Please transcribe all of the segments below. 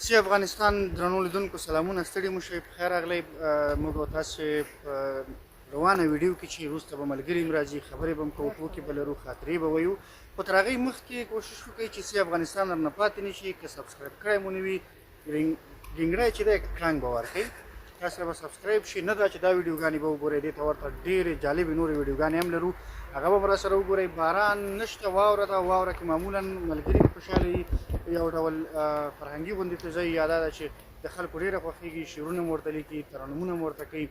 سی افغانستان درنو لیدونکو سلامونه ستړي مو شئ پخیر راغلی موږ به تاسو روانه ویډیو کې چې وروسته به ملګري هم راځي خبرې به هم کوو ټوکې به لرو خاطرې به ویو خو تر هغې مخکې کوشش وکړئ چې سی افغانستان درنه پاتې نه شي که سبسکرایب کړی مو نه وي ګنګړی چې دی کړنګ به ورکړئ تاسو به سبسکرایب شي نه دا چې دا ویډیوګانې به وګورئ دې ته ورته ډېرې جالبې نورې ویډیوګانې هم لرو هغه به راسره وګورئ باران نشته واوره ده واوره کې معمولا ملګري خوشحاله وي یو ډول فرهنګي غوندې فضا یا دا ده چې د خلکو ډېره خوښېږي شعرونه مو ورته لیکي ترنمونه مو ورته کوي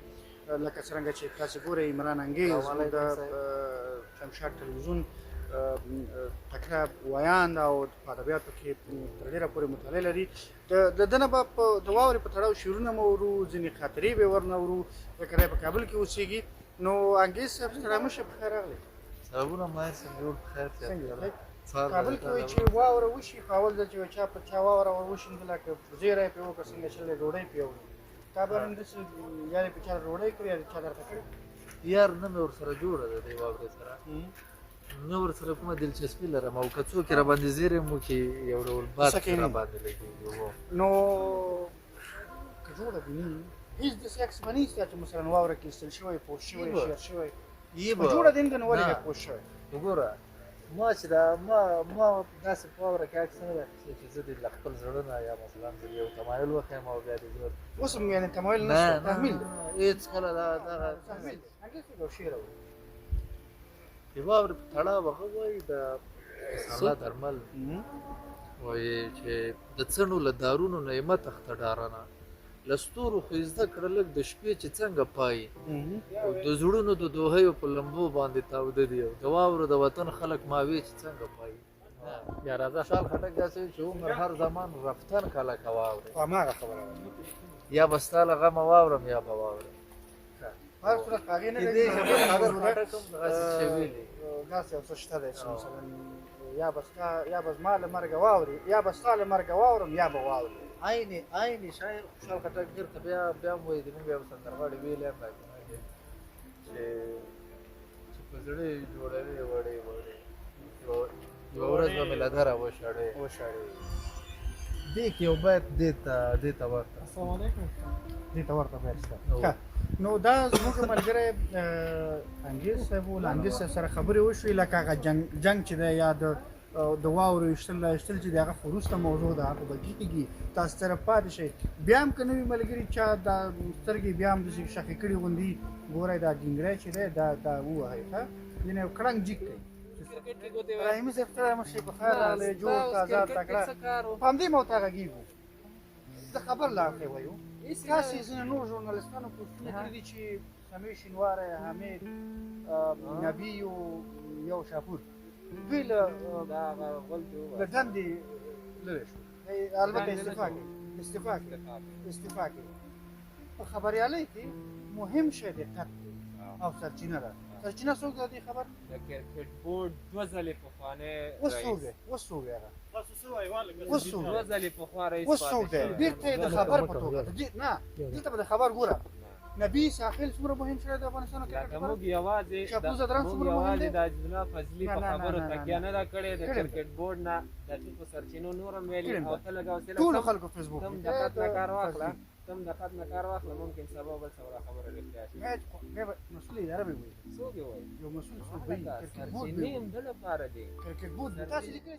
لکه څرنګه چې تاسو ګورئ عمران انګیز د شمشاد تلویزیون تکړه ویاند او په ادبیاتو کې تر ډېره پورې مطالعه لري د ده نه به د واورې په تړاو شعرونه مو اورو ځینې خاطرې به یې ورنه اورو ځکه دی په کابل کې اوسېږي نو انګیز صاحب سلام شه پخیر راغلی سلامونه ماهر صاحب جوړ بخیر کابل کې وایي چې واوره وشي په اول ځل چې چا په چا واوره وشیندله که زیری پرې وکړه څنګه چې ډوډۍ پرې وړي تا به همداسې یا دې په چا ډوډۍ کړې یا دې چا درته کړې یار نه مې ورسره جوړه ده دې واورې سره نه ورسره کومه دلچسپي لرم او که څوک یې راباندې زیری مو کې یو ډول باد راباندې لګېږي نو که جوړه وي هیڅ داسې عکس به نه ایسته چې مثلا واوره کې ایستل شوی پوسټ شوی شیر شوی جوړه دې نه ولې بیا پوسټ شوی وګوره ما چې دا ما داسې په واوره کې عکس نه دی اخیستی چې زه دې له خپل زړه نه یا مثلا زه یو تمایل وښیم او بیا دې زه اوس هم یعنې تمایل نشته تحمیل دی هېڅکله دغه تحمیل دی هغې خو یو شعر د واورې په تړاو هغه وایي د سلا درمل وایي چې د څڼو له دارونو نه یې مه تخته ډارنه له ستورو خو یې زده کړه لږ د شپې چې څنګه پایي او د زړونو د دوهیو په لمبو باندې تاوده دي او د واورو د وطن خلک ماوې چې څنګه پایي یا راځه شال خټک داسې چې عمر هر زمان رفتن کله که واورې هماغه خبره یا به ستا له غمه واورم یا به واورم هر صورت هغې نه دې خبرې خبر خټک هم دغسې چې ویلي داسې یو څه شته دی چې مثلا یا به زما له مرګه واوري یا به ستا له مرګه واورم یا به واوري عین شاعر خوشحال خټک ډېر ته بیا هم وایي زموږ یو سندرغاړي ویلی هم راته چې په زړه یې جوړوي وړې یوه ورځ به مې له دره وشړې دې کې یو بیت دې ته ورته السلام علیکم دې ته ورته بیت شته نو دا زموږ ملګری انګیز صاحب و له انګیز صاحب سره خبرې وشوې لکه هغه جنګ چې دی یا د واورو ایشتل چې دی هغه خو وروسته موضوع ده هغه به کېږي تاسو سره پاتې شئ بیا هم که نه وي ملګري چا دا سترګې بیا هم داسې شخې کړي غوندي ګورئ دا ګینګری چې دی دا ووهئ ښه یعنې یو کړنګ جیک کوي ابراهیمي صاحب ته مخکې په خیر راغلی جوړ تازه تکړه په همدې مو ته غږېږو د خبر له اړخې ویو تاسې ځینې نور ژورنالستانو پوسټونه کړي دي چې سمیع شینواری حمید نبي یو شاپور دوی له دندې لرې شو البته استعفا کوي په خبریالۍ کې مهم شی دقت دی او سرچینه ده سرچینه څوک ده دې خبر د کرکټ بورډ دوه ځلې پخوانی اوس څوک دی اوس څوک دی هغه دوه ځلې پخوا رئیس اوس څوک دی بېرته یې د خبر په توګه نه دلته به د خبر ګوره نبي ساحل څومره مهم شی د افغانستان لکه موږ یوازې د عجز الله فضلي په خبرو تکیه نه ده کړې د کرکټ بورډ نه د ټیپو سرچینو نور هم ویلي او ته لږ حوصله ټولو خلکو فیسبوک تم د خط نه کار واخله ممکن سبا بل څه ولا خبره رښتیا شي مسؤل اداره به وي څوک یې وایي یو مسؤل څوک وي سرچینې هم ده لپاره دی کرکټ بورډ تاسې لیکلی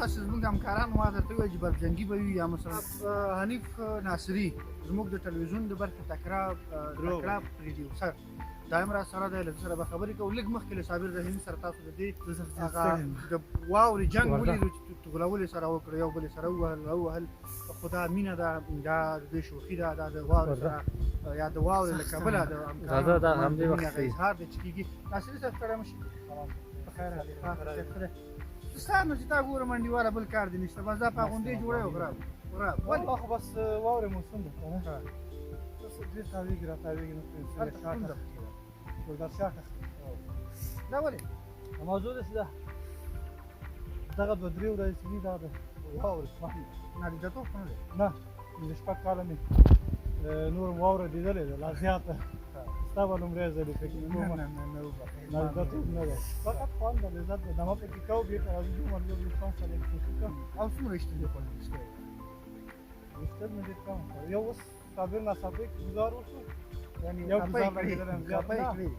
تاسو زموږ همکاران ما درته وایي چې برجنګي به وي یا مثلا حنیف ناصري زموږ د ټلویزیون د برخې تکړه پروډیوسر دایم را سره دی له سره به خبرې کوو لږ مخکې له صابر رحیمي سره تاسو د دې د واورې جنګ ولیدو چې غولولې سره وکړه یو بل سره ووهل خو دا مینه ده دا د شوخي ده دا د واورې سره یا د واورې له کبله د همدې وخت اظهار دی چې کېږي ناصري صاحب ستړی مه شي بخیر ستا نو چې تا ګورم انډیواله بل کار دی نشته بس دا په غونډۍ جوړی وګراب ولې خو بس واورې موسم ده که نه بس ډېر تاویږي راتاویږي نو ګلدار شاته دا ولې موضوع داسې ده دغه دوه درې ورځې چې دي دا د واورې نالیدتوب خو نه دی نه د شپږ کاله مې نور واوره لیدلې ده لا زیاته ستا به لومړی ځل یې فکر کوم نالیدتوب نه دی فقط خوند د لذت د دمه پکې کوو بېرته راځو دومره لږ انسان سره یې کوشش کوم او څومره اشتلې خوړل ویشتل مې ډېر کم یو اوس صابر ناڅاپي ګزار وشو یعنې یو ګزار لګېدلی زیات نه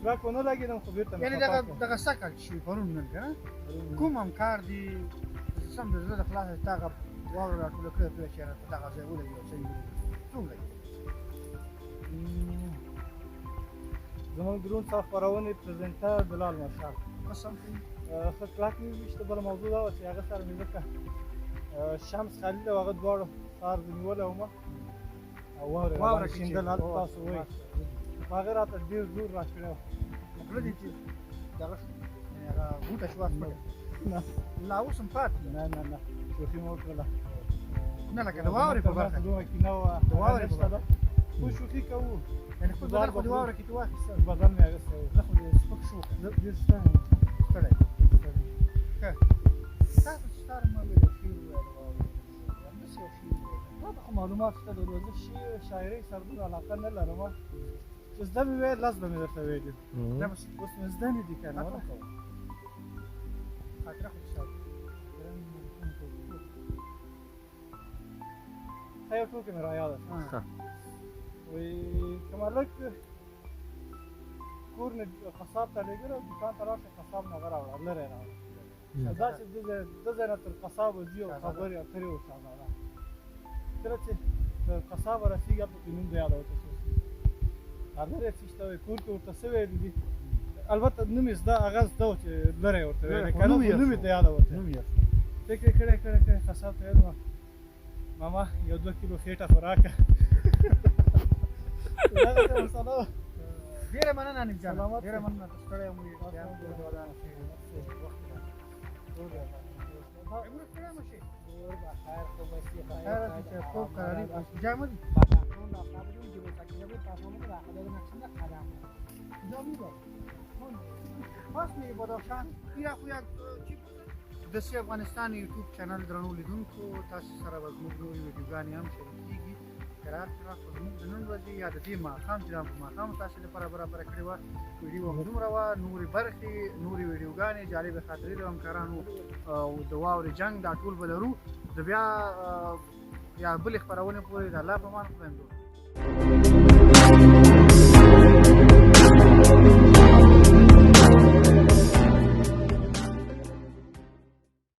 څراک ونه لګېدم خو بېرته مې یعنې دغه سږ شي پرون نن که نه کوم همکار دي سم د زړه د خلاصه تا هغه واوره راټوله کړې پرې چې راته دغه ځای ولګي او صحیح ولګي څوک لګي زموږ درون څخه خپرونې پرزنټر بلال مارشال قسم ښه کلک مې وویشته بله موضوع دا وه چې هغه سره مې ځکه شمس خلیل او هغه دواړو سهار زه نیولی ومه او واوره شیندل هلته تاسو وایي هغې راته ډېر زور را کړی و زړه دې چې دغه شو یعنې هغه غوټه شوه سپکه نه لا اوس هم پاتې نه شوخي مې وکړله نه لکه د واورې په برخه دومره کینه وه د واورې په برخه خو شوخي کوو یعنې خپل بدن خو د واوره کې ته واخیسته بدن مې اخیستی و زه خو دې سپک شو زه ډېر ستړی یم ستړی ښه تاسو چې ستا ما ویلې شعر وویل واورې همداسې یو شعر وویل ما ته خو معلومات شته درلود زه شعر شاعرۍ سره دومره علاقه نه لرم چې زده مې ویل لس به مې درته ویلي دا به اوس مې زده مې دي که نه ونه کوه خاطره خو دې ساتو یو ټوکې مې رایاده شوه وایي که ملک کور نه قصاب ته لېږلی او دوکان ته راشه قصاب نه هغه راوړه لرې راوړه دا چې ده ځای نه تر قصابه ځي او خبرې اترې ورته هغه کله چې د قصابه رسېږي هلته کې نوم د یاده ورته څه لرې څه شته وایي کور کې ورته څه ویلي دي البته نوم یې زده هغه زده و چې لرې ورته ویلی که نه خو نوم یې د یاده ورته فکر یې کړی قصاب ته ویل ماما یو 2 کیلو خېټه خو راکړه دغسې مسله وه ډېره مننه حنیف جان ډېره مننه ته ستړی یم خوب قراری جامع دی خاص مې بدخشان پیرا خو یا د سی افغانستان یوټیوب چینل درنو لیدونکو تاسو سره به زموږ نورې ویډیوګانې هم شریکېږي قرار خو زموږ د نن ورځې یا د دې ماښام چې دا ماښام تاسو لپاره برابره کړې وه ویډیو همدومره وه نورې برخې نورې ویډیوګانې جالبې خاطرې د همکارانو او د واورې جنګ دا ټول به لرو د بیا یا بلې خپرونې پورې د الله په امان خدای